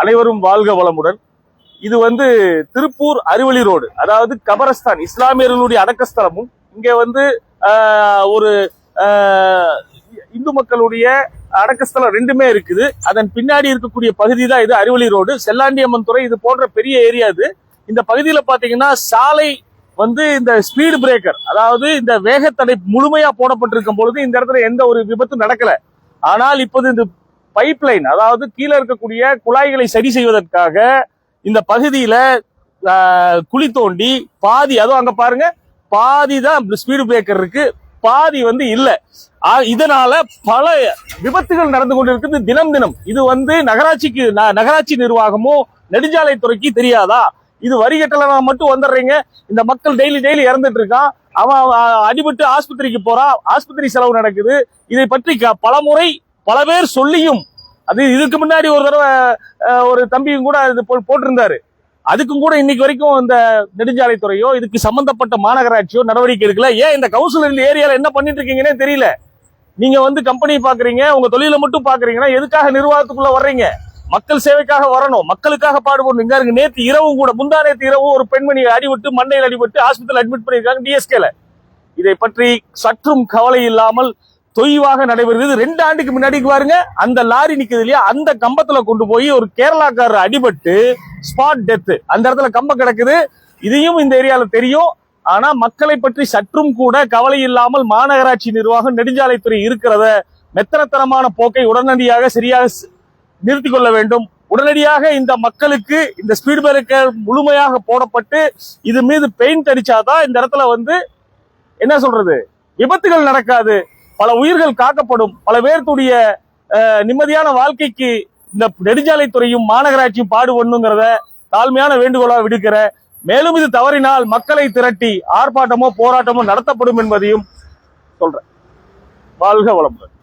அனைவரும் வாழ்க வளமுடன். இது திருப்பூர் அறிவொளி ரோடு, அதாவது கபரஸ்தான், இஸ்லாமியர்களுடைய அடக்கஸ்தலமும் இங்க ஒரு இந்து மக்களுடைய அடக்கஸ்தலம் ரெண்டுமே இருக்குது. அதன் பின்னாடி இருக்கக்கூடிய பகுதி தான் இது அறிவொளி ரோடு, செல்லாண்டியம்மன் துறை, இது போன்ற பெரிய ஏரியா இது. இந்த பகுதியில பாத்தீங்கன்னா சாலை இந்த ஸ்பீடு பிரேக்கர், அதாவது இந்த வேகத்தடை முழுமையா போடப்பட்டிருக்கும் பொழுது இந்த இடத்துல எந்த ஒரு விபத்தும் நடக்கல. ஆனால் இப்போது இந்த பைப் லைன், அதாவது கீழே இருக்கக்கூடிய குழாய்களை சரி செய்வதற்காக இந்த பகுதியில குழி தோண்டி பாதி, அதுவும் அங்க பாருங்க, பாதி தான் ஸ்பீடு பிரேக்கர் இருக்கு, பாதி இல்ல. இதனால பல விபத்துகள் நடந்து கொண்டிருக்குது தினம் தினம். இது நகராட்சி நிர்வாகமோ நெடுஞ்சாலைத்துறைக்கு தெரியாதா? இது வரி கட்டல மட்டும் வந்துடுறீங்க. இந்த மக்கள் டெய்லி இறந்துட்டு இருக்கான். அவன் அடிபட்டு ஆஸ்பத்திரிக்கு போறான், ஆஸ்பத்திரி செலவு நடக்குது. இதை பற்றி பலமுறை பல பேர் சொல்லியும், அது இதுக்கு முன்னாடி ஒரு தடவை ஒரு தம்பியும் கூட இது போட்டிருந்தாரு. அதுக்கும் கூட இன்னைக்கு வரைக்கும் இந்த நெடுஞ்சாலைத்துறையோ இதுக்கு சம்பந்தப்பட்ட மாநகராட்சியோ நடவடிக்கை எடுக்கல. ஏன் இந்த கவுன்சிலர் இந்த ஏரியால என்ன பண்ணிட்டு இருக்கீங்கன்னே தெரியல. நீங்க கம்பெனி பாக்குறீங்க, உங்க தொழிலை மட்டும் பாக்குறீங்கன்னா எதுக்காக நிர்வாகத்துக்குள்ள வர்றீங்க? மக்கள் சேவைக்காக வரணும், மக்களுக்காக பாடுபடணும். இங்க இருக்கு, நேற்று இரவும் கூட, முந்தா நேற்று இரவும் ஒரு பெண்மணி அடிபட்டு மண்டையில் அடிபட்டு ஆஸ்பத்திரியில் அட்மிட் பண்ணியிருக்காங்க டிஎஸ்கேல. இதை பற்றி சற்றும் கவலை இல்லாமல் தொய்வாக நடைபெறுகிறது. 2 ஆண்டுக்கு முன்னாடி பாருங்க, அந்த லாரி நிக்குது இல்லையா, அந்த கம்பத்துல கொண்டு போய் ஒரு கேரளாக்காரர் அடிபட்டு ஸ்பாட் டெத், அந்த இடத்துல கம்பம் கிடக்குது. இதையும் இந்த ஏரியால தெரியும். ஆனா மக்களை பற்றி சற்றும் கூட கவலை இல்லாமல் மாநகராட்சி நிர்வாகம், நெடுஞ்சாலைத்துறை இருக்கிறத மெத்தனத்தனமான போக்கை உடனடியாக சரியாக நிறுத்திக் கொள்ள வேண்டும். உடனடியாக இந்த மக்களுக்கு இந்த ஸ்பீடு பிரேக்கர் முழுமையாக போடப்பட்டு இது மீது பெயிண்ட் அடிச்சாதான் இந்த இடத்துல என்ன சொல்றது, விபத்துகள் நடக்காது, பல உயிர்கள் காக்கப்படும், பல பேருடைய நிம்மதியான வாழ்க்கைக்கு இந்த நெடுஞ்சாலைத்துறையும் மாநகராட்சியும் பாடுபடணுங்கிறத தாழ்மையான வேண்டுகோளா விடுக்கிற. மேலும் இது தவறினால் மக்களை திரட்டி ஆர்ப்பாட்டமோ போராட்டமோ நடத்தப்படும் என்பதையும் சொல்றேன். வாழ்க வளமுடன்.